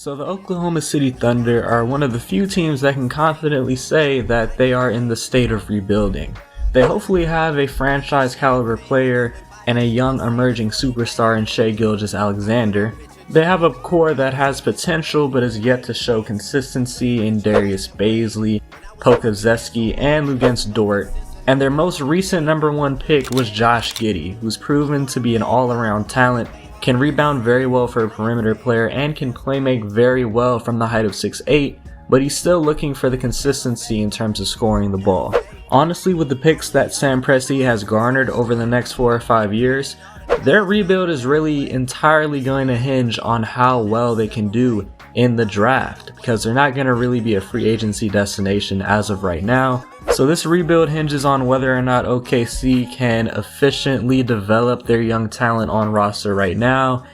So the Oklahoma City Thunder are one of the few teams that can confidently say that they are in the state of rebuilding. They hopefully have a franchise caliber player and a young emerging superstar in Shai Gilgeous-Alexander. They have a core that has potential but is yet to show consistency in Darius Bazley, Pokusevski, and Luguentz Dort. And their most recent number 1 pick was Josh Giddey, who's proven to be an all-around talent, can rebound very well for a perimeter player, and can playmake very well from the height of 6'8", but he's still looking for the consistency in terms of scoring the ball. Honestly, with the picks that Sam Presti has garnered over the next 4 or 5 years, their rebuild is really entirely going to hinge on how well they can do in the draft, because they're not going to really be a free agency destination as of right now. So this rebuild hinges on whether or not OKC can efficiently develop their young talent on roster right now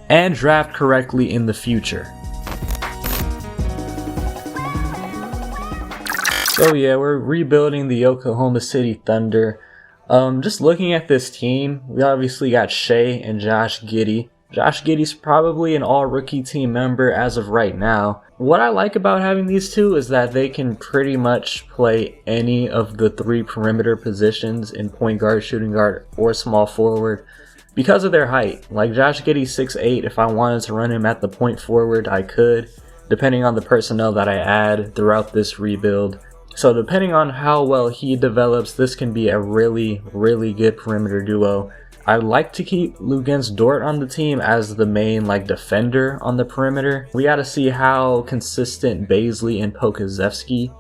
and draft correctly in the future. So yeah, we're rebuilding the Oklahoma City Thunder. Just looking at this team, we obviously got Shai and Josh Giddey. Josh Giddey's probably an all-rookie team member as of right now. What I like about having these two is that they can pretty much play any of the 3 perimeter positions in point guard, shooting guard, or small forward because of their height. Like Josh Giddey's 6'8", if I wanted to run him at the point forward, I could, depending on the personnel that I add throughout this rebuild. So depending on how well he develops, this can be a really, really good perimeter duo. I'd like to keep Luguentz Dort on the team as the main defender on the perimeter. We gotta see how consistent Bazley and Pokusevski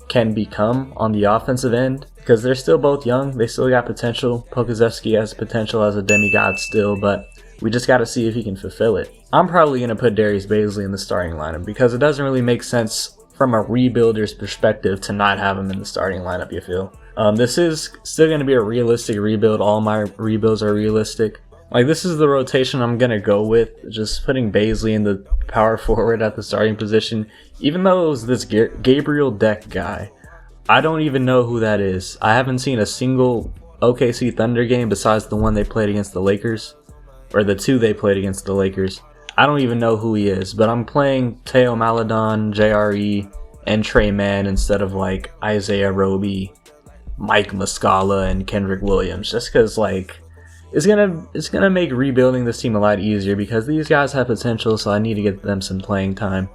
can become on the offensive end, because they're still both young. They still got potential. Pokusevski has potential as a demigod still, but we just gotta see if he can fulfill it. I'm probably gonna put Darius Bazley in the starting lineup because it doesn't really make sense from a rebuilder's perspective to not have him in the starting lineup, you feel? This is still going to be a realistic rebuild. All my rebuilds are realistic. This is the rotation I'm going to go with, just putting Bazley in the power forward at the starting position. Even though it was this Gabriel Deck guy, I don't even know who that is. I haven't seen a single OKC Thunder game besides the one they played against the Lakers, or the 2 they played against the Lakers. I don't even know who he is, but I'm playing Teo Maledon, JRE, and Trey Mann instead of Isaiah Roby, Mike Muscala, and Kendrick Williams, just because it's gonna make rebuilding this team a lot easier because these guys have potential, so I need to get them some playing time.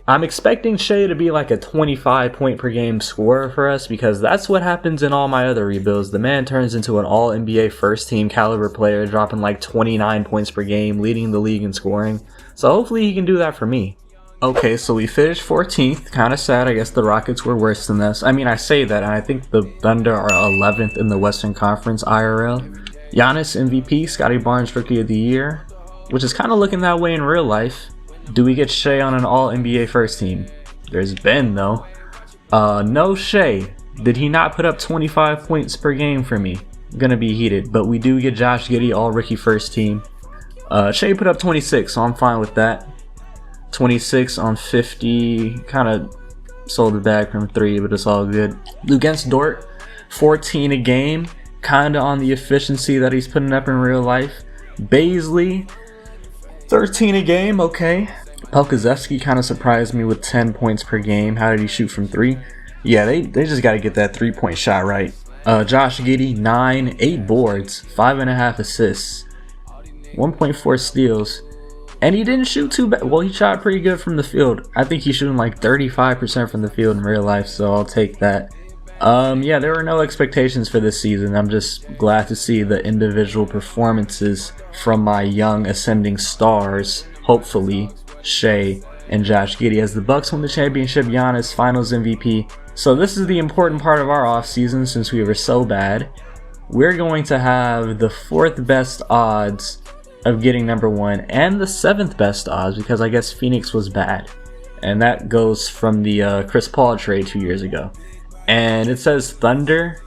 I'm expecting Shai to be a 25 point per game scorer for us, because that's what happens in all my other rebuilds. The man turns into an all NBA first team caliber player, dropping 29 points per game, leading the league in scoring. So hopefully he can do that for me. Okay, so we finished 14th. Kind of sad. I guess the Rockets were worse than us. I mean, I say that, and I think the Thunder are 11th in the Western Conference IRL. Giannis MVP, Scotty Barnes Rookie of the Year, which is kind of looking that way in real life. Do we get Shai on an all-NBA first team? There's Ben, though. No Shai. Did he not put up 25 points per game for me? Gonna be heated, but we do get Josh Giddey all-rookie first team. Shai put up 26, so I'm fine with that. 26 on 50, kind of sold it back from 3, but it's all good. Luguentz Dort, 14 a game, kind of on the efficiency that he's putting up in real life. Bazley, 13 a game, okay. Pokusevski kind of surprised me with 10 points per game. How did he shoot from 3? Yeah, they just got to get that 3-point shot right. Josh Giddey, 9, 8 boards, 5.5 assists, 1.4 steals. And he didn't shoot too bad. Well, he shot pretty good from the field. I think he's shooting 35% from the field in real life, so I'll take that. Yeah, there were no expectations for this season. I'm just glad to see the individual performances from my young ascending stars, hopefully Shai and Josh Giddey, as the Bucks win the championship. Giannis, Finals MVP. So this is the important part of our offseason, since we were so bad. We're going to have the 4th best odds of getting number 1 and the 7th best odds, because I guess Phoenix was bad, and that goes from the Chris Paul trade 2 years ago. And it says Thunder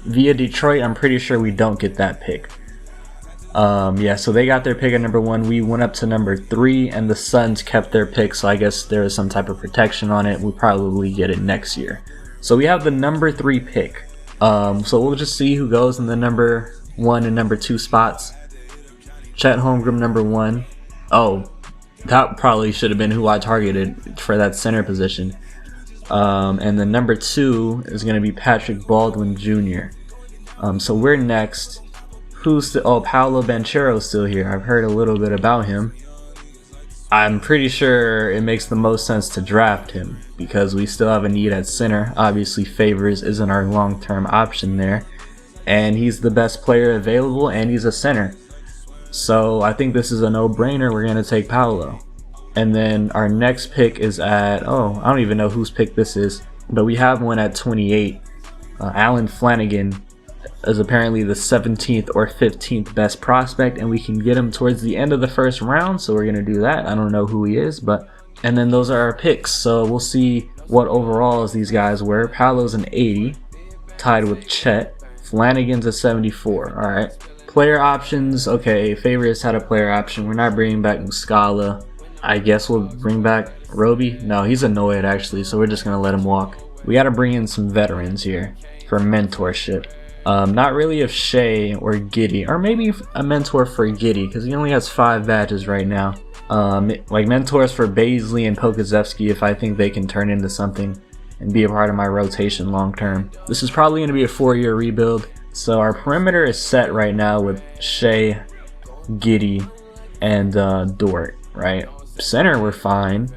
via Detroit. I'm pretty sure we don't get that pick. Yeah, so they got their pick at number 1. We went up to number 3, and the Suns kept their pick, so I guess there is some type of protection on it. We'll probably get it next year. So we have the number 3 pick. So we'll just see who goes in the number 1 and number 2 spots. Chet Holmgren number 1. Oh, that probably should have been who I targeted for that center position. And then number 2 is going to be Patrick Baldwin Jr. So we're next. Who's the, oh, Paolo Banchero's still here. I've heard a little bit about him. I'm pretty sure it makes the most sense to draft him because we still have a need at center. Obviously Favors isn't our long-term option there, and he's the best player available and he's a center. So I think this is a no-brainer. We're going to take Paolo. And then our next pick is at, oh, I don't even know whose pick this is, but we have one at 28. Alan Flanagan is apparently the 17th or 15th best prospect, and we can get him towards the end of the first round, so we're going to do that. I don't know who he is, but, and then those are our picks, so we'll see what overalls these guys were. Paolo's an 80, tied with Chet. Flanagan's a 74. All right. Player options, okay, Favors had a player option. We're not bringing back Muscala. I guess we'll bring back Roby. No, he's annoyed actually, so we're just going to let him walk. We got to bring in some veterans here for mentorship. Not really of Shai or Giddey, or maybe a mentor for Giddey because he only has 5 badges right now. Like mentors for Baisley and Pokazevsky if I think they can turn into something and be a part of my rotation long term. This is probably going to be a 4-year rebuild. So our perimeter is set right now with Shai, Giddey, and Dort, right? Center we're fine.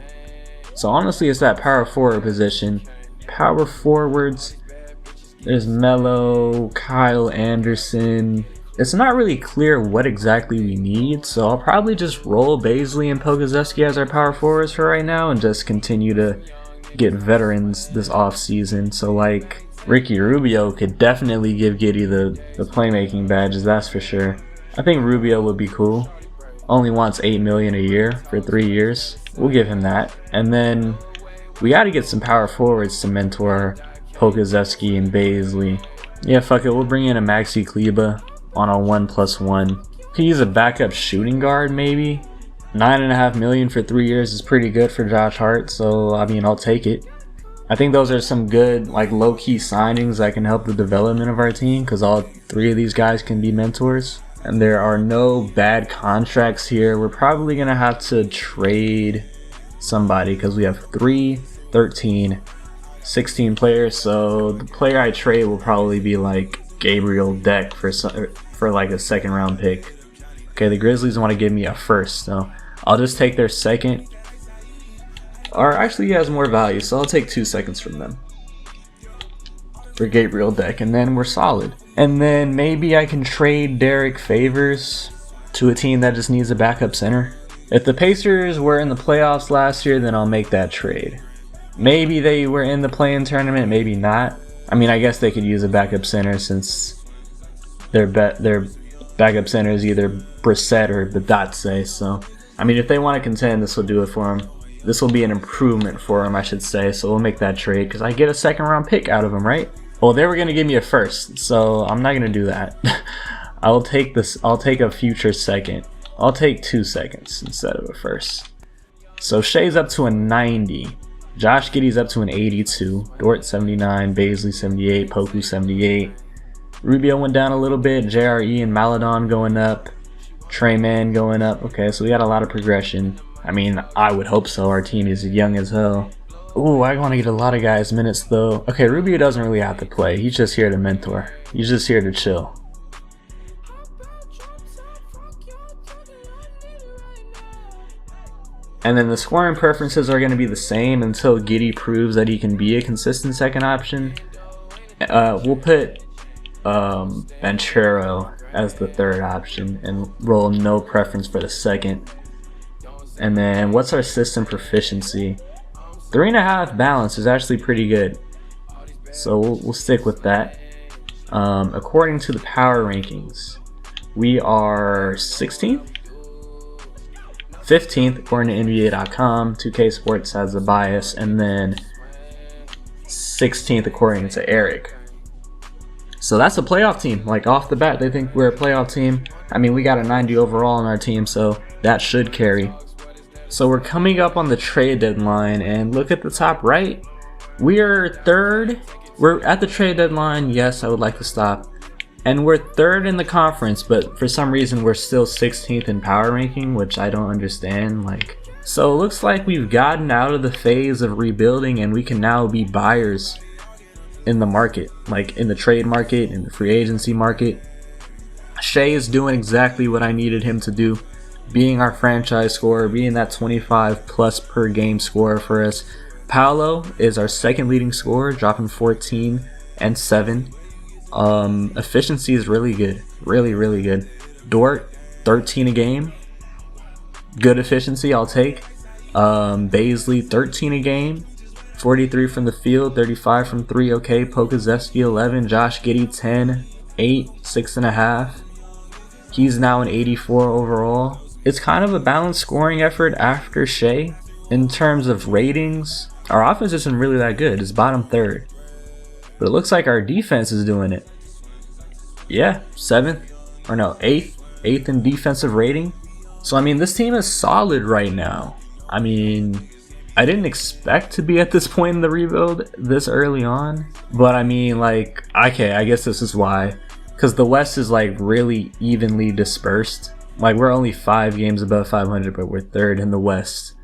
So honestly it's that power forward position. Power forwards, there's Melo, Kyle Anderson. It's not really clear what exactly we need, so I'll probably just roll Baisley and Pokazevsky as our power forwards for right now and just continue to get veterans this offseason. So like Ricky Rubio could definitely give Giddey the playmaking badges, that's for sure. I think Rubio would be cool. Only wants $8 million a year for 3 years. We'll give him that. And then we got to get some power forwards to mentor Pokazevsky and Baisley. Yeah, fuck it. We'll bring in a Maxi Kleba on a 1+1. He's a backup shooting guard, maybe. $9.5 million for 3 years is pretty good for Josh Hart. So I mean, I'll take it. I think those are some good, like, low-key signings that can help the development of our team because all 3 of these guys can be mentors. And there are no bad contracts here. We're probably gonna have to trade somebody because we have 3, 13, 16 players, so the player I trade will probably be like Gabriel Deck for like a 2nd round pick. Okay, the Grizzlies want to give me a 1st, so I'll just take their 2nd. Or actually he has more value, so I'll take 2 seconds from them for Gabriel Deck, and then we're solid. And then maybe I can trade Derek Favors to a team that just needs a backup center. If the Pacers were in the playoffs last year, then I'll make that trade. Maybe they were in the play-in tournament, maybe not. I mean, I guess they could use a backup center since their backup center is either Brissett or Badatse. So, I mean, if they want to contend, this will do it for them. This will be an improvement for them, I should say. So we'll make that trade because I get a 2nd round pick out of them, right? Well, they were going to give me a 1st, so I'm not going to do that. I'll take this. I'll take a future 2nd. I'll take 2 seconds instead of a 1st. So Shai's up to a 90. Josh Giddey's up to an 82. Dort 79. Baisley 78. Poku 78. Rubio went down a little bit. JRE and Maladon going up. Trey Mann going up. Okay, so we got a lot of progression. I mean, I would hope so. Our team is young as hell. Ooh, I want to get a lot of guys minutes though. Okay, Rubio doesn't really have to play. He's just here to mentor. He's just here to chill. And then the scoring preferences are going to be the same until Giddey proves that he can be a consistent 2nd option. We'll put Banchero as the 3rd option and roll no preference for the 2nd. And then what's our system proficiency? 3.5 balance is actually pretty good. So we'll stick with that. According to the power rankings, we are 16th? 15th according to NBA.com. 2K Sports has a bias, and then 16th according to Eric. So that's a playoff team. Like off the bat, they think we're a playoff team. I mean, we got a 90 overall on our team, so that should carry. So we're coming up on the trade deadline, and look at the top right. We are 3rd. We're at the trade deadline. Yes, I would like to stop. And we're 3rd in the conference, but for some reason we're still 16th in power ranking, which I don't understand. Like, So it looks like we've gotten out of the phase of rebuilding and we can now be buyers in the market, like in the trade market, in the free agency market. Shai is doing exactly what I needed him to do, being our franchise scorer, being that 25 plus per game scorer for us. Paolo is our second leading scorer, dropping 14 and 7. Efficiency is really good, really good. Dort, 13 a game, good efficiency, I'll take. Baisley, 13 a game, 43 from the field, 35 from 3, okay. Pokazevsky, 11. Josh Giddey, 10, 8, 6.5. He's now an 84 overall. It's kind of a balanced scoring effort after Shai. In terms of ratings, our offense isn't really that good. It's bottom third. But it looks like our defense is doing it. Yeah, 7th, or no, 8th in defensive rating. So, I mean, this team is solid right now. I mean, I didn't expect to be at this point in the rebuild this early on. But, I mean, like, okay, I guess this is why. Because the West is, like, really evenly dispersed. Like, we're only 5 games above 500, but we're 3rd in the West.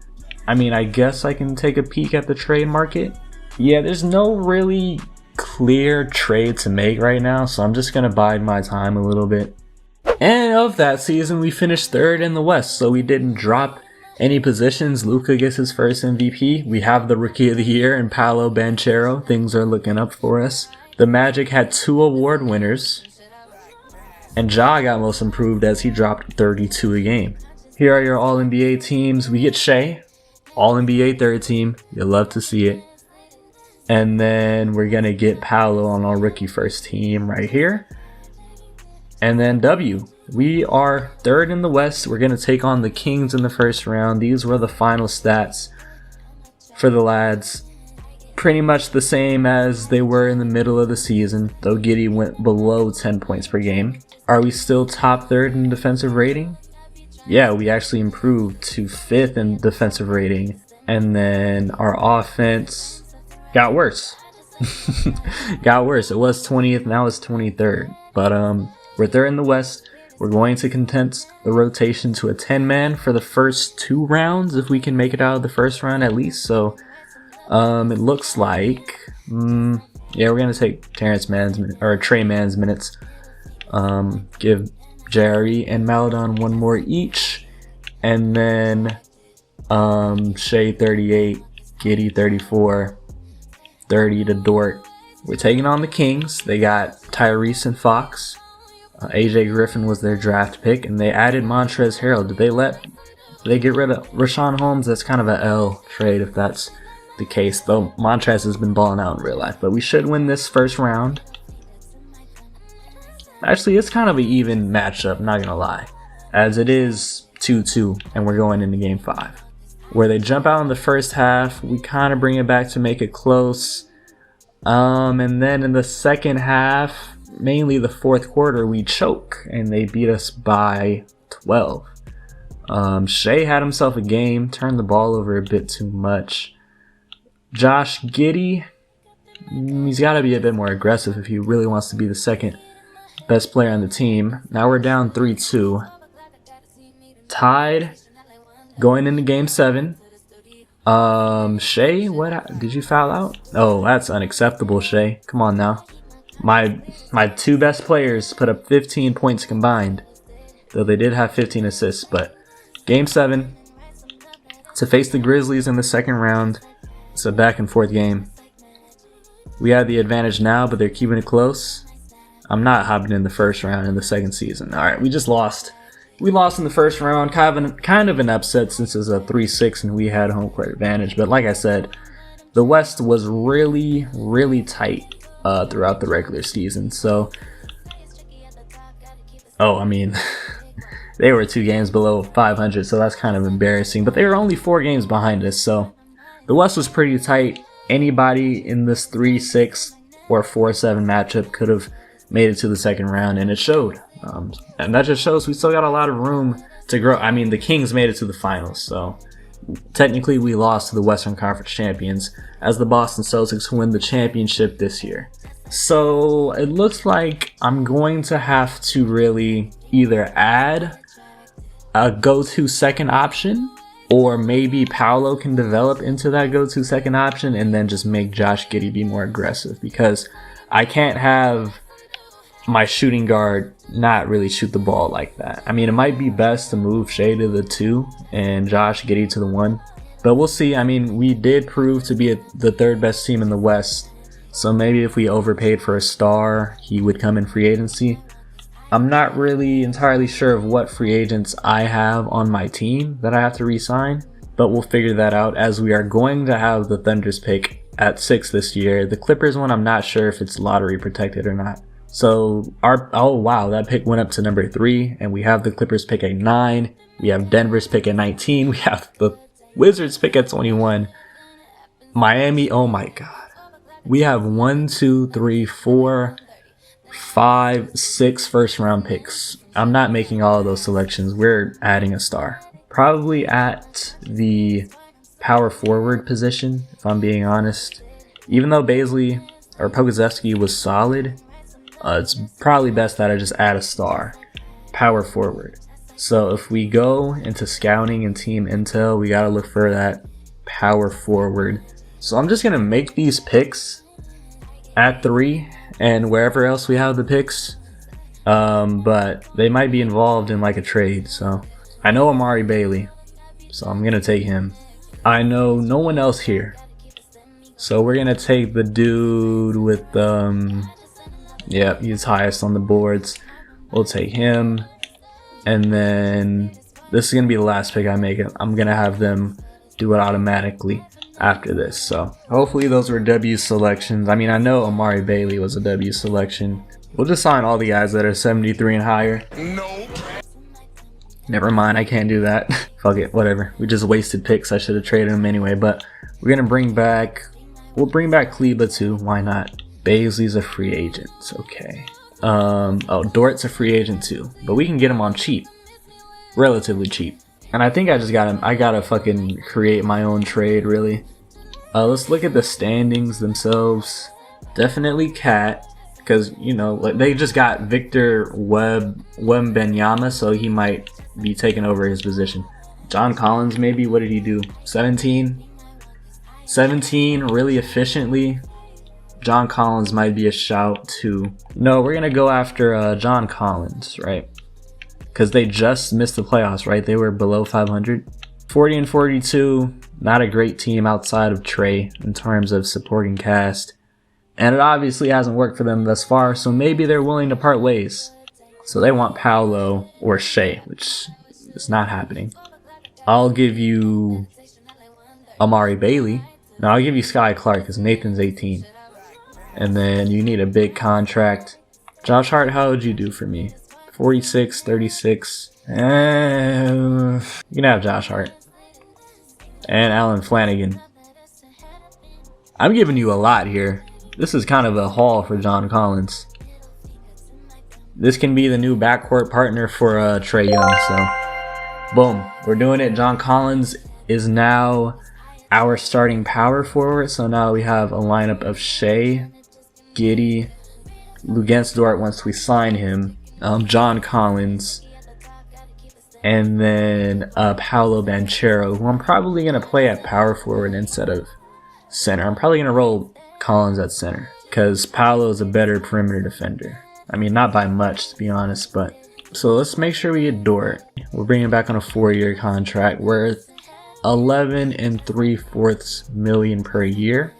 I mean, I guess I can take a peek at the trade market. Yeah, there's no really clear trade to make right now, so I'm just going to bide my time a little bit. And of that season, we finished 3rd in the West, so we didn't drop any positions. Luka gets his first MVP. We have the Rookie of the Year in Paolo Banchero. Things are looking up for us. The Magic had 2 award winners. And Ja got most improved as he dropped 32 a game. Here are your All-NBA teams. We get Shai, All-NBA 3rd team. You'll love to see it. And then we're going to get Paolo on our rookie 1st team right here. And then W. We are 3rd in the West. We're going to take on the Kings in the 1st round. These were the final stats for the lads. Pretty much the same as they were in the middle of the season, though Giddey went below 10 points per game. Are we still top 3rd in defensive rating? Yeah, we actually improved to 5th in defensive rating. And then our offense got worse. Got worse. It was 20th, now it's 23rd. But we're 3rd in the West. We're going to condense the rotation to a 10-man for the first 2 rounds, if we can make it out of the 1st round at least. So it looks like, yeah, we're gonna take Trey Mann's minutes. Give Jerry and Maladon 1 more each, and then Shai 38, Giddey 34, 30 to Dort. We're taking on the Kings. They got Tyrese and Fox. AJ Griffin was their draft pick, and they added Montrezl Harrell. Did they get rid of Rashawn Holmes? That's kind of a L trade if that's the case, though Montrezl has been balling out in real life. But we should win this 1st round. Actually, it's kind of an even matchup, not gonna lie, as it is 2-2, and we're going into game 5. Where they jump out in the 1st half, we kind of bring it back to make it close. And then in the 2nd half, mainly the 4th quarter, we choke, and they beat us by 12. Shai had himself a game, turned the ball over a bit too much. Josh Giddey, he's got to be a bit more aggressive if he really wants to be the 2nd best player on the team. Now we're down 3-2. Tied going into game 7. Shai, what did you foul out? Oh, that's unacceptable, Shai. Come on now. My 2 best players put up 15 points combined, though they did have 15 assists. But game 7 to face the Grizzlies in the 2nd round. It's a back and forth game. We have the advantage now, but they're keeping it close. I'm not hopping in the 1st round in the 2nd season. All right, we just lost. We lost in the 1st round. Kind of an upset since it's a 3-6 and we had home court advantage. But like I said, the West was really tight throughout the regular season. So, I mean, they were 2 games below 500, so that's kind of embarrassing. But they were only 4 games behind us, so the West was pretty tight. Anybody in this 3-6 or 4-7 matchup could have made it to the 2nd round, and it showed. And that just shows we still got a lot of room to grow. I mean, the Kings made it to the finals, so technically we lost to the Western Conference champions as the Boston Celtics win the championship this year. So it looks like I'm going to have to really either add a go-to 2nd option Or maybe Paolo can develop into that go-to second option and then just make Josh Giddey be more aggressive, because I can't have my shooting guard not really shoot the ball like that. I mean, it might be best to move Shai to the 2 and Josh Giddey to the 1, but we'll see. I mean, we did prove to be the 3rd best team in the West, so maybe if we overpaid for a star, he would come in free agency. I'm not really entirely sure of what free agents I have on my team that I have to re-sign, but we'll figure that out, as we are going to have the Thunder's pick at 6 this year. The Clippers one, I'm not sure if it's lottery protected or not. So oh wow, that pick went up to number 3, and we have the Clippers pick at 9. We have Denver's pick at 19. We have the Wizards pick at 21. Miami, oh my god. We have 1, 2, 3, 4, 5, 6 first round picks. I'm not making all of those selections. We're adding a star. Probably at the power forward position, if I'm being honest. Even though Bazley or Pokusevski was solid, it's probably best that I just add a star. Power forward. So if we go into scouting and team intel, we gotta look for that power forward. So I'm just gonna make these picks at 3 and wherever else we have the picks, but they might be involved in like a trade. So I know Amari Bailey, so I'm gonna take him. I know no one else here, so we're gonna take the dude with yep, he's highest on the boards. We'll take him, and then this is gonna be the last pick I make. I'm gonna have them do it automatically after this. So hopefully those were W selections. I mean, I know Amari Bailey was a W selection. We'll just sign all the guys that are 73 and higher. Nope. Never mind, I can't do that. Fuck it, whatever. We just wasted picks. I should have traded them anyway, but we're gonna bring back, we'll bring back Kleba too. Why not? Bazley's a free agent. Okay. Oh, Dort's a free agent too, but we can get him on cheap, relatively cheap. And I think I just gotta, I gotta fucking create my own trade, really. Let's look at the standings themselves. Definitely Cat, because, you know, like, they just got Victor Wembanyama, so he might be taking over his position. John Collins, maybe. What did he do? 17? 17 really efficiently. John Collins might be a shout too. No, we're gonna go after John Collins, right? Because they just missed the playoffs, right? They were below 500. 40 and 42, not a great team outside of Trey in terms of supporting cast. And it obviously hasn't worked for them thus far, so maybe they're willing to part ways. So they want Paolo or Shai, which is not happening. I'll give you Amari Bailey. No, I'll give you Sky Clark because Nathan's 18. And then you need a big contract. Josh Hart, how would you do for me? 46, 36. You can have Josh Hart. And Alan Flanagan. I'm giving you a lot here. This is kind of a haul for John Collins. This can be the new backcourt partner for Trae Young. So, boom. We're doing it. John Collins is now our starting power forward. So now we have a lineup of Shai, Giddey, Luguentz Dort once we sign him, John Collins, and then Paolo Banchero, who I'm probably going to play at power forward instead of center. I'm probably going to roll Collins at center because Paolo is a better perimeter defender. I mean, not by much, to be honest, but... So let's make sure we get Dort. We're bringing back on a 4-year contract worth $11 3/4 million per year.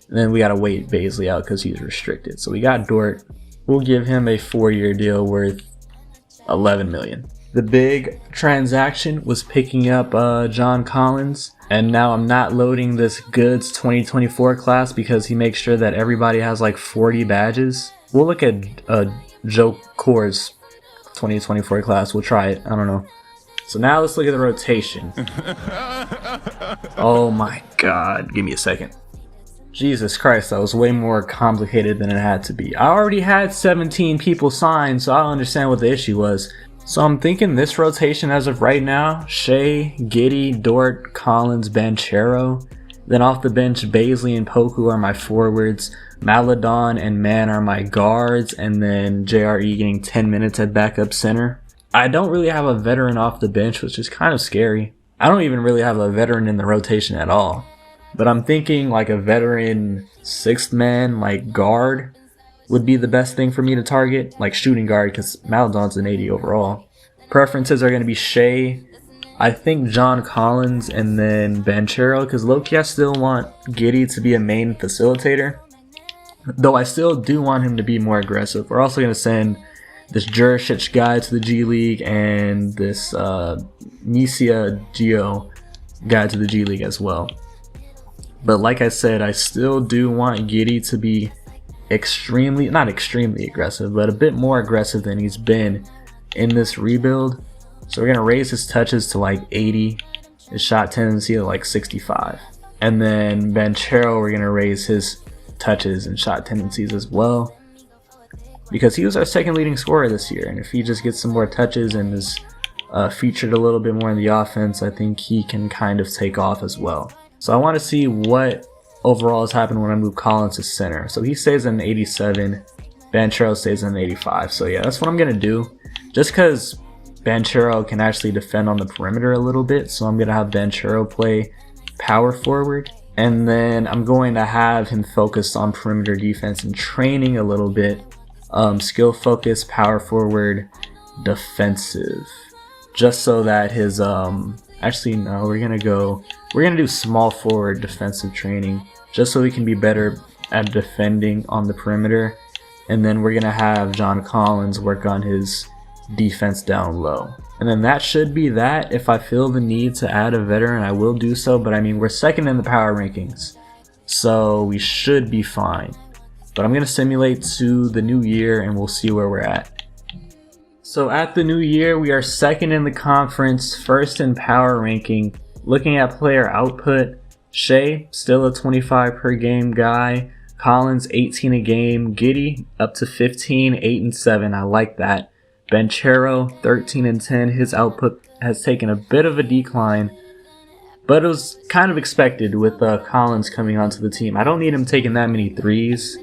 And then we gotta wait Bazley out because he's restricted. So we got Dort. We'll give him a 4-year deal worth $11 million. The big transaction was picking up John Collins. And now I'm not loading this Goods 2024 class because he makes sure that everybody has like 40 badges. We'll look at Joe Core's 2024 class. We'll try it. I don't know. So now let's look at the rotation. Oh my god. Give me a second. Jesus Christ, that was way more complicated than it had to be. I already had 17 people signed, so I don't understand what the issue was. So I'm thinking this rotation as of right now, Shai, Giddey, Dort, Collins, Banchero. Then off the bench, Bazley and Poku are my forwards. Maladon and Mann are my guards. And then JRE getting 10 minutes at backup center. I don't really have a veteran off the bench, which is kind of scary. I don't even really have a veteran in the rotation at all. But I'm thinking like a veteran 6th man, like guard, would be the best thing for me to target. Like shooting guard, because Maladon's an 80 overall. Preferences are going to be Shai, I think John Collins, and then Banchero, because low-key I still want Giddy to be a main facilitator. Though I still do want him to be more aggressive. We're also going to send this Juricic guy to the G League and this Nisia Gio guy to the G League as well. But like I said, I still do want Giddy to be not extremely aggressive, but a bit more aggressive than he's been in this rebuild. So we're going to raise his touches to like 80, his shot tendency to like 65. And then Banchero, we're going to raise his touches and shot tendencies as well, because he was our 2nd leading scorer this year, and if he just gets some more touches and is featured a little bit more in the offense, I think he can kind of take off as well. So I want to see what overall has happened when I move Collins to center. So he stays in 87, Banchero stays in 85. So yeah, that's what I'm going to do, just because Banchero can actually defend on the perimeter a little bit. So I'm going to have Banchero play power forward. And then I'm going to have him focus on perimeter defense and training a little bit. Skill focus, power forward, defensive. Just so that his, actually no, we're going to do small forward defensive training. Just so he can be better at defending on the perimeter. And then we're going to have John Collins work on his defense down low. And then that should be that. If I feel the need to add a veteran, I will do so. But I mean, we're 2nd in the power rankings, so we should be fine. But I'm going to simulate to the new year and we'll see where we're at. So at the new year, we are 2nd in the conference, 1st in power ranking. Looking at player output, Shai, still a 25 per game guy. Collins, 18 a game. Giddy, up to 15, 8 and 7. I like that. Banchero, 13 and 10. His output has taken a bit of a decline, but it was kind of expected with Collins coming onto the team. I don't need him taking that many threes,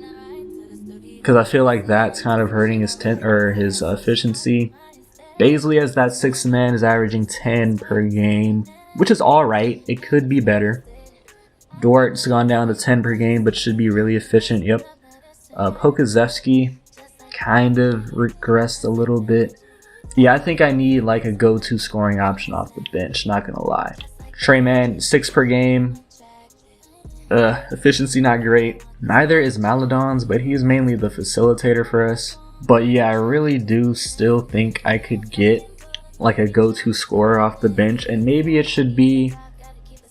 because I feel like that's kind of hurting his efficiency. Baisley, as that 6th man, is averaging 10 per game, which is alright. It could be better. Dort's gone down to 10 per game, but should be really efficient. Yep. Pokazevsky kind of regressed a little bit. Yeah, I think I need like a go-to scoring option off the bench, not gonna lie. Treyman, 6 per game. Efficiency not great. Neither is Maladon's, but he's mainly the facilitator for us. But yeah, I really do still think I could get like a go-to scorer off the bench, and maybe it should be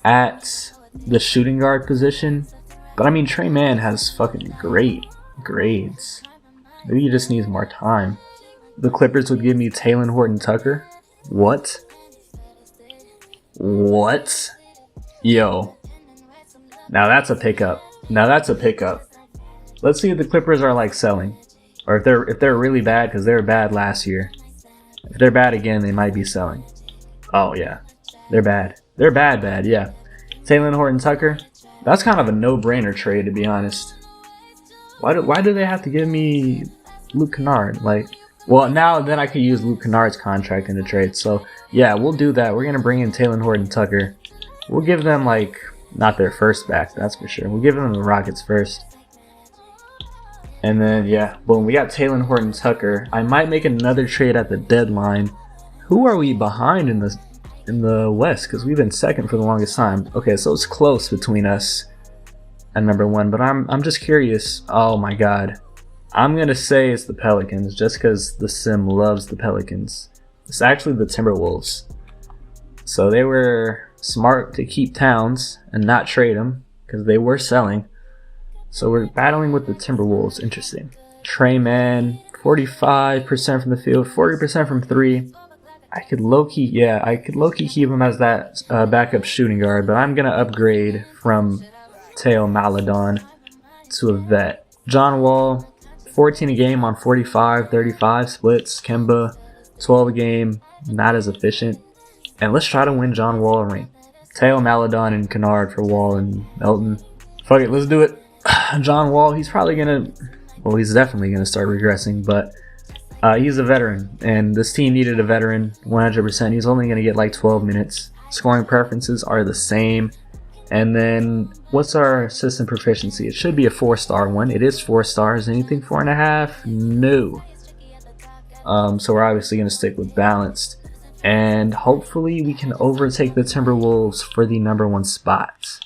at the shooting guard position. But I mean, Treyman has fucking great grades. Maybe he just needs more time. The Clippers would give me Talen Horton-Tucker. What? What? Yo. Now that's a pickup. Let's see if the Clippers are like selling. Or if they're really bad, because they were bad last year. If they're bad again, they might be selling. Oh yeah. They're bad. They're bad, yeah. Talen Horton-Tucker. That's kind of a no-brainer trade, to be honest. Why do they have to give me Luke Kennard? Like, well, now then I could use Luke Kennard's contract in the trade. So yeah, we'll do that. We're gonna bring in Talen Horton-Tucker. We'll give them like not their first back, that's for sure. We'll give them the Rockets first. And then yeah, boom, we got Talen Horton-Tucker. I might make another trade at the deadline. Who are we behind in the West? Because we've been 2nd for the longest time. Okay, so it's close between us and number 1, but I'm just curious. Oh my god. I'm gonna say it's the Pelicans, just because the sim loves the Pelicans. It's actually the Timberwolves. So they were smart to keep Towns and not trade him, because they were selling. So we're battling with the Timberwolves. Interesting. Treyman, 45% from the field, 40% from 3. I could low-key keep him as that backup shooting guard, but I'm gonna upgrade from Teo Maladon to a vet. John Wall, 14 a game on 45, 35 splits. Kemba, 12 a game, not as efficient. And let's try to win John Wall a ring. Teo Maladon and Kennard for Wall and Melton. Fuck it, let's do it. John Wall, he's definitely gonna start regressing, but he's a veteran, and this team needed a veteran 100%. He's only gonna get like 12 minutes. Scoring preferences are the same. And then what's our system proficiency? It should be a 4-star one. It is 4 stars. Anything 4.5? No. So we're obviously going to stick with balanced. And hopefully we can overtake the Timberwolves for the #1 spot.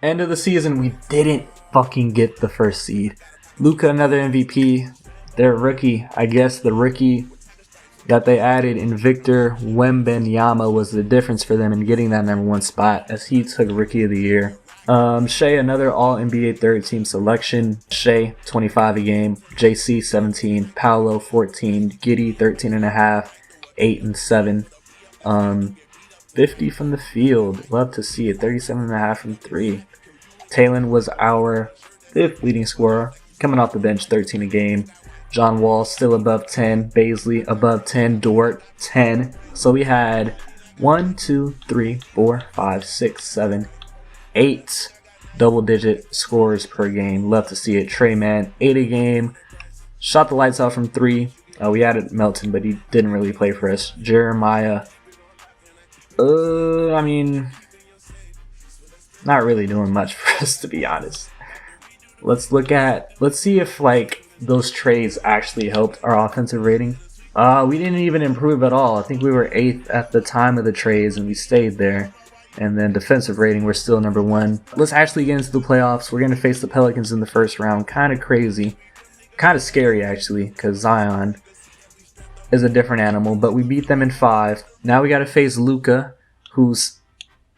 End of the season, we didn't fucking get the first seed. Luka, another MVP. Their rookie, I guess the rookie that they added in Victor Wembanyama was the difference for them in getting that #1 spot, as he took Rookie of the Year. Shai, another All-NBA third-team selection. Shai, 25 a game. JC, 17. Paolo, 14. Giddey, 13.5. 8 and 7. 50 from the field. Love to see it. 37.5 from 3. Talon was our 5th leading scorer, coming off the bench, 13 a game. John Wall still above 10. Baisley above 10. Dort 10. So we had 1, 2, 3, 4, 5, 6, 7, 8 double-digit scores per game. Love to see it. Trey Man 8 a game. Shot the lights out from 3. We added Melton, but he didn't really play for us. Jeremiah. I mean, not really doing much for us, to be honest. Let's see if like those trades actually helped our offensive rating. We didn't even improve at all. I think we were 8th at the time of the trades and we stayed there. And then defensive rating, we're still #1. Let's actually get into the playoffs. We're going to face the Pelicans in the first round. Kind of crazy. Kind of scary actually, because Zion is a different animal. But we beat them in 5. Now we got to face Luka, who's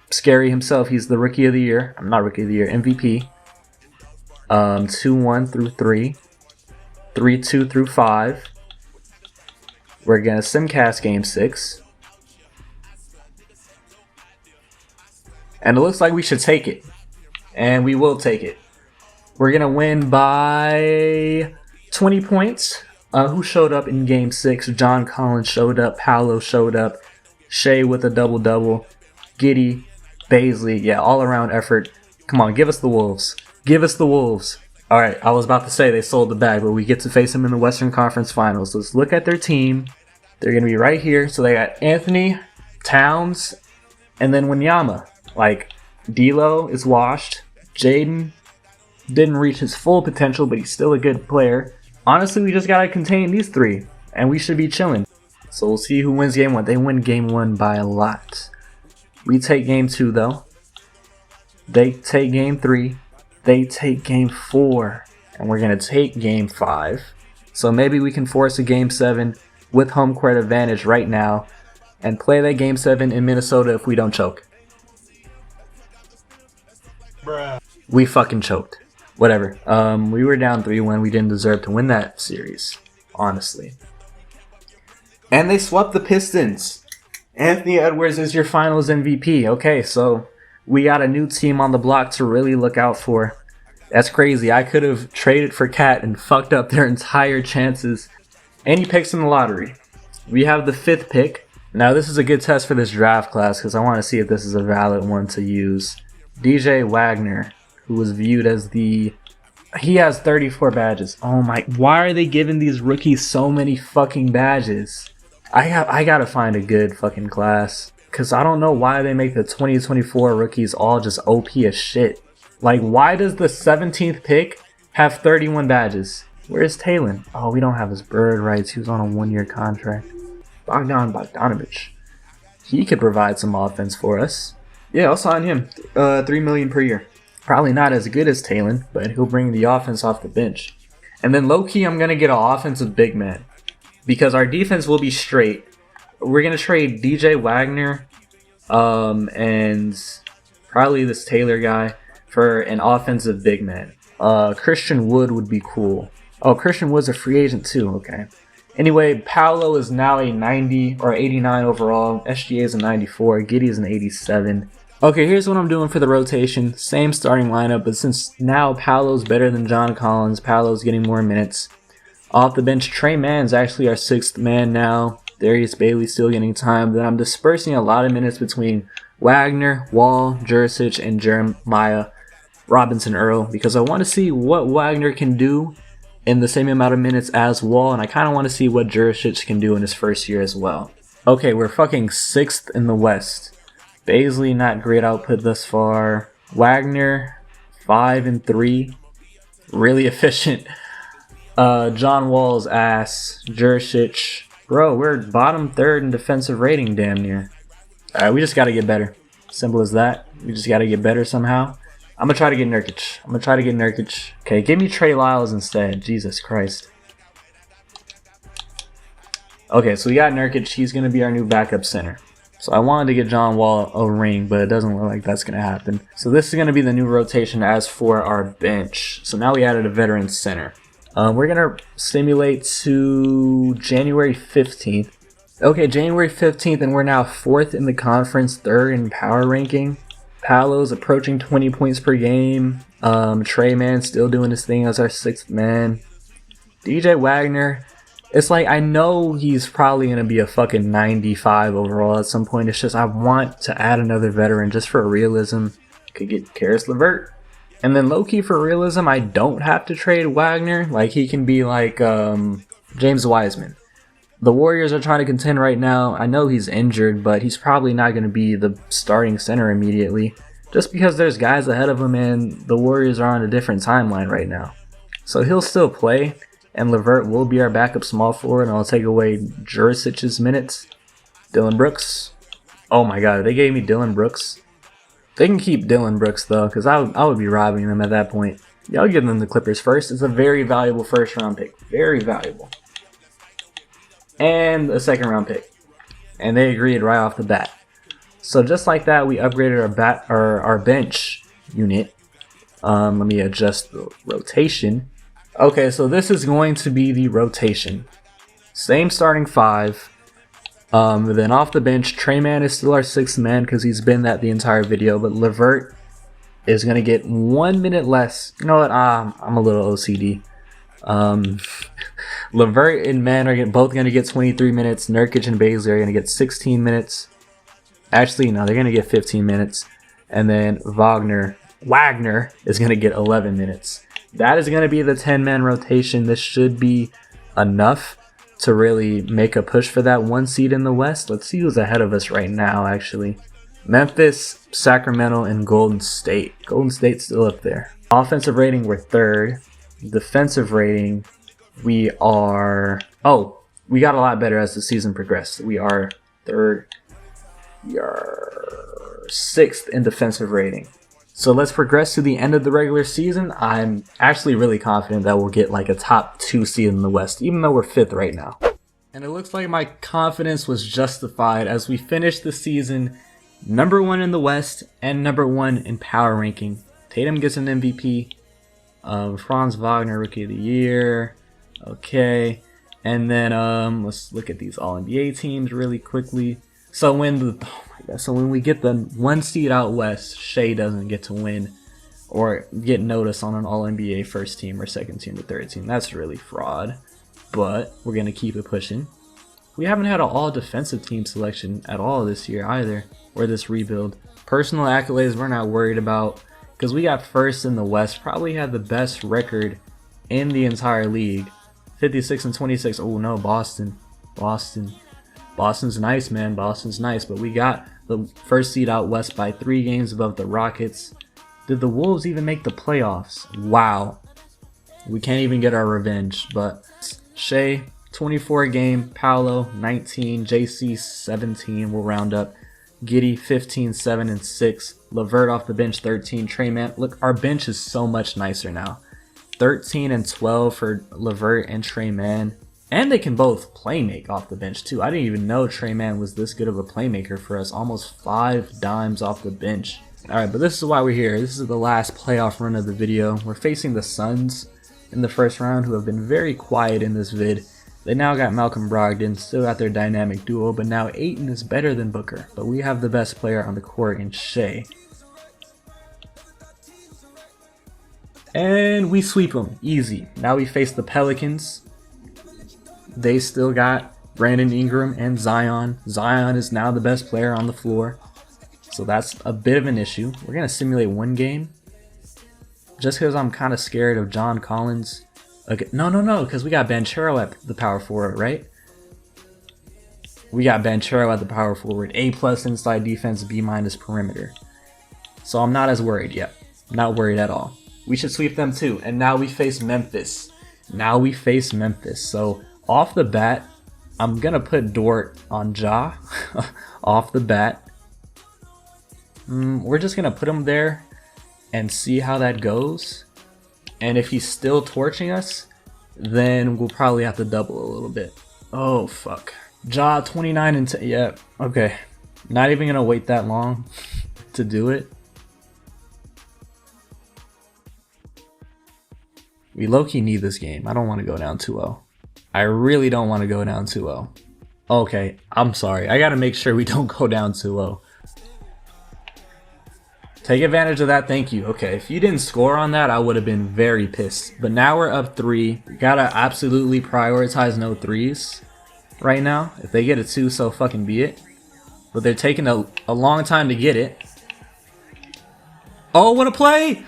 scary himself. He's the Rookie of the Year. I'm not Rookie of the Year, MVP. 2-1 through 3. 3-2 through 5. We're going to simcast Game 6. And it looks like we should take it. And we will take it. We're going to win by 20 points. Who showed up in Game 6? John Collins showed up. Paolo showed up. Shai with a double-double. Giddey, Baisley. Yeah, all-around effort. Come on, give us the Wolves. Give us the Wolves. Alright, I was about to say they sold the bag, but we get to face them in the Western Conference Finals. Let's look at their team. They're going to be right here. So they got Anthony, Towns, and then Wanyama. Like, D'Lo is washed. Jaden didn't reach his full potential, but he's still a good player. Honestly, we just got to contain these 3, and we should be chilling. So we'll see who wins Game 1. They win Game 1 by a lot. We take Game 2, though. They take Game 3. They take Game 4. And we're going to take Game 5. So maybe we can force a Game 7 with home court advantage right now and play that Game 7 in Minnesota if we don't choke. Bruh. We fucking choked. Whatever. We were down 3-1. We didn't deserve to win that series, honestly. And they swept the Pistons. Anthony Edwards is your finals MVP. Okay, so we got a new team on the block to really look out for. That's crazy. I could have traded for Cat and fucked up their entire chances. Any picks in the lottery. We have the 5th pick. Now this is a good test for this draft class because I want to see if this is a valid one to use. DJ Wagner, who was viewed as the... He has 34 badges. Oh my... Why are they giving these rookies so many fucking badges? I gotta find a good fucking class. Because I don't know why they make the 2024 rookies all just OP as shit. Like, why does the 17th pick have 31 badges? Where's Talon? Oh, we don't have his bird rights. He was on a 1-year contract. Bogdan Bogdanovic. He could provide some offense for us. Yeah, I'll sign him. $3 million per year. Probably not as good as Talon, but he'll bring the offense off the bench. And then low-key, I'm going to get an offensive big man. Because our defense will be straight. We're going to trade DJ Wagner and probably this Taylor guy for an offensive big man. Christian Wood would be cool. Oh, Christian Wood's a free agent too. Okay. Anyway, Paolo is now a 90 or 89 overall. SGA is a 94. Giddey is an 87. Okay, here's what I'm doing for the rotation. Same starting lineup, but since now Paolo's better than John Collins, Paolo's getting more minutes. Off the bench, Trey Mann's actually our 6th man now. Darius Bailey's still getting time. Then I'm dispersing a lot of minutes between Wagner, Wall, Jurisic, and Jeremiah Robinson-Earl because I want to see what Wagner can do in the same amount of minutes as Wall, and I kind of want to see what Jurisic can do in his first year as well. Okay, we're fucking 6th in the West. Baisley, not great output thus far. Wagner, 5-3. Really efficient. John Wall's ass. Juricic. Bro, we're bottom 3rd in defensive rating damn near. Alright, we just gotta get better. Simple as that. We just gotta get better somehow. I'm gonna try to get Nurkic. Okay, give me Trey Lyles instead. Jesus Christ. Okay, so we got Nurkic. He's gonna be our new backup center. So I wanted to get John Wall a ring, but it doesn't look like that's gonna happen. So this is gonna be the new rotation as for our bench. So now we added a veteran center. We're gonna simulate to January 15th. Okay, January 15th, and we're now 4th in the conference, 3rd in power ranking. Paolo's approaching 20 points per game. Trey Man still doing his thing as our 6th man. DJ Wagner, it's like I know he's probably going to be a fucking 95 overall at some point. It's just I want to add another veteran just for realism. Could get Karis LeVert. And then low-key for realism, I don't have to trade Wagner. Like he can be like James Wiseman. The Warriors are trying to contend right now. I know he's injured, but he's probably not going to be the starting center immediately. Just because there's guys ahead of him and the Warriors are on a different timeline right now. So he'll still play, and LeVert will be our backup small forward, and I'll take away Jurisic's minutes. Dylan Brooks. Oh my god, they gave me Dylan Brooks. They can keep Dylan Brooks though, because I would be robbing them at that point. Yeah, I'll give them the Clippers first. It's a very valuable first round pick. Very valuable. And a 2nd round pick. And they agreed right off the bat. So just like that, we upgraded our bench unit. Let me adjust the rotation. Okay, so this is going to be the rotation. Same starting 5. Then off the bench, Trey Man is still our 6th man because he's been that the entire video. But LeVert is going to get 1 minute less. You know what? I'm a little OCD. LeVert and Man are both going to get 23 minutes. Nurkic and Baisley are going to get 16 minutes. Actually, no, they're going to get 15 minutes. And then Wagner is going to get 11 minutes. That is going to be the 10-man rotation. This should be enough to really make a push for that 1 seed in the West. Let's see who's ahead of us right now, actually. Memphis, Sacramento, and Golden State. Golden State's still up there. Offensive rating, we're 3rd. Defensive rating, we are... Oh, we got a lot better as the season progressed. We are 3rd. We are 6th in defensive rating. So let's progress to the end of the regular season. I'm actually really confident that we'll get like a top 2 seed in the West, even though we're 5th right now. And it looks like my confidence was justified as we finished the season number 1 in the West and number 1 in power ranking. Tatum gets an MVP. Franz Wagner, Rookie of the Year. Okay. And then let's look at these All-NBA teams really quickly. So when we get the 1 seed out West, Shai doesn't get to win or get noticed on an All-NBA first team or second team or third team. That's really fraud. But we're going to keep it pushing. We haven't had an all-defensive team selection at all this year either, or this rebuild. Personal accolades we're not worried about because we got 1st in the West, probably had the best record in the entire league. 56-26. Oh no, Boston. Boston's nice, man. Boston's nice, but we got the 1st seed out West by 3 games above the Rockets. Did the Wolves even make the playoffs? Wow. We can't even get our revenge, but Shai, 24 a game. Paolo, 19. JC, 17. We'll round up. Giddey, 15, 7, and 6. LeVert off the bench, 13. Trey Man. Look, our bench is so much nicer now. 13 and 12 for LeVert and Trey Man. And they can both playmake off the bench too. I didn't even know Trey Man was this good of a playmaker for us. Almost 5 dimes off the bench. Alright, but this is why we're here. This is the last playoff run of the video. We're facing the Suns in the 1st round, who have been very quiet in this vid. They now got Malcolm Brogdon, still got their dynamic duo, but now Ayton is better than Booker. But we have the best player on the court in Shai. And we sweep them, easy. Now we face the Pelicans. They still got Brandon Ingram and Zion. Zion is now the best player on the floor. So that's a bit of an issue. We're going to simulate 1 game. Just because I'm kind of scared of John Collins. Okay. No, because we got Banchero at the power forward, right? We got Banchero at the power forward, A+ inside defense, B- perimeter. So I'm not as worried yet. Not worried at all. We should sweep them too. And now we face Memphis. So off the bat, I'm gonna put Dort on Ja. Off the bat. We're just gonna put him there and see how that goes. And if he's still torching us, then we'll probably have to double a little bit. Oh fuck. Ja 29 and 10. Yeah, okay. Not even gonna wait that long to do it. We low-key need this game. I don't want to go down 2-0. I really don't want to go down 2-0. Okay, I'm sorry. I gotta make sure we don't go down 2-0. Take advantage of that, thank you. Okay, if you didn't score on that, I would have been very pissed. But now we're up 3. We gotta absolutely prioritize no 3s right now. If they get a 2, so fucking be it. But they're taking a long time to get it. Oh, what a play!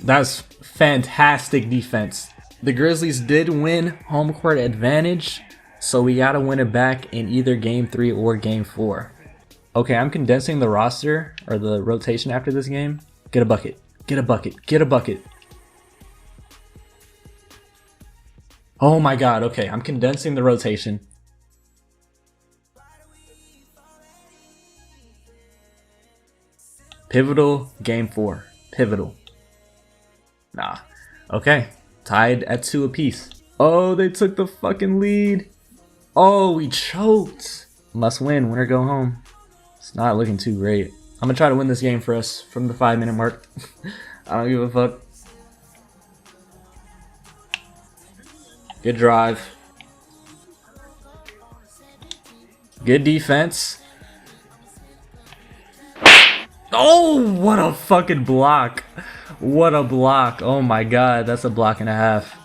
That's fantastic defense. The Grizzlies did win home court advantage, so we gotta win it back in either game 3 or game 4. Okay, I'm condensing the roster, or the rotation after this game. Get a bucket. Get a bucket. Get a bucket. Oh my god, okay, I'm condensing the rotation. Pivotal game 4. Pivotal. Nah. Okay. Tied at 2 apiece. Oh, they took the fucking lead. Oh, we choked. Must win. Win or go home. It's not looking too great. I'm gonna try to win this game for us from the 5-minute mark. I don't give a fuck. Good drive. Good defense. Oh, what a fucking block. What a block. Oh my god, that's a block and a half.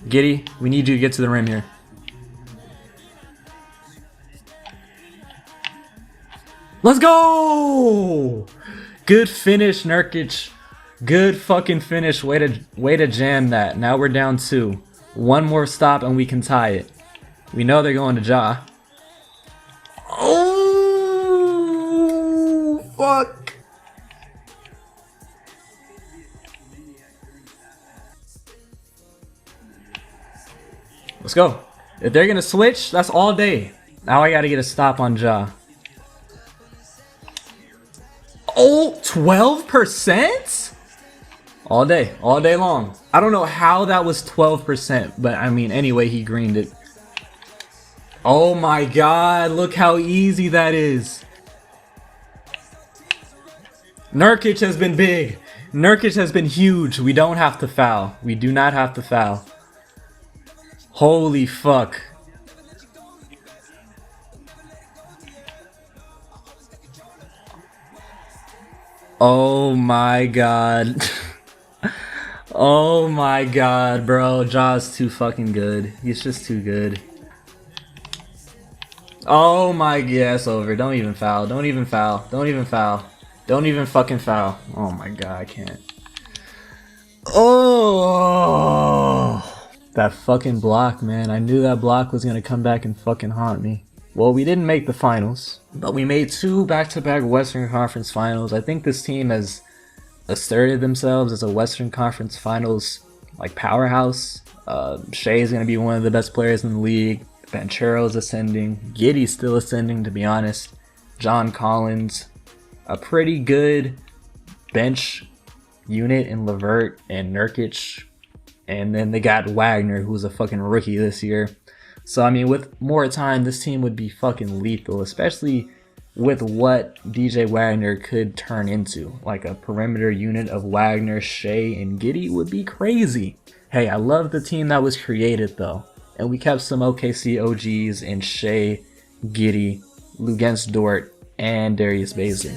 Giddy, we need you to get to the rim here. Let's go! Good finish, Nurkic. Good fucking finish. Way to jam that. Now we're down 2. One more stop and we can tie it. We know they're going to Ja. Oh, fuck. Let's go. If they're gonna switch, that's all day. Now I gotta get a stop on Ja. Oh, 12%? All day long. I don't know how that was 12%, but I mean, anyway, he greened it. Oh my god, look how easy that is. Nurkic has been big. Nurkic has been huge. We don't have to foul. We do not have to foul. Holy fuck. Oh my god. Oh my god, bro. Ja's too fucking good. He's just too good. Oh my god, yeah, it's over. Don't even foul. Don't even foul. Don't even foul. Don't even fucking foul. Oh my god, I can't. Oh, that fucking block, man. I knew that block was gonna come back and fucking haunt me. Well, we didn't make the finals, but we made 2 back-to-back Western Conference finals. I think this team has asserted themselves as a Western Conference finals like powerhouse. Shai is gonna be one of the best players in the league. Banchero's ascending. Giddey's still ascending, to be honest. John Collins, a pretty good bench unit in Levert and Nurkic. And then they got Wagner, who's a fucking rookie this year. So, I mean, with more time, this team would be fucking lethal, especially with what DJ Wagner could turn into. Like a perimeter unit of Wagner, Shai, and Giddey would be crazy. Hey, I love the team that was created, though. And we kept some OKC OGs in Shai, Giddey, Luguentz Dort, and Darius Bazley.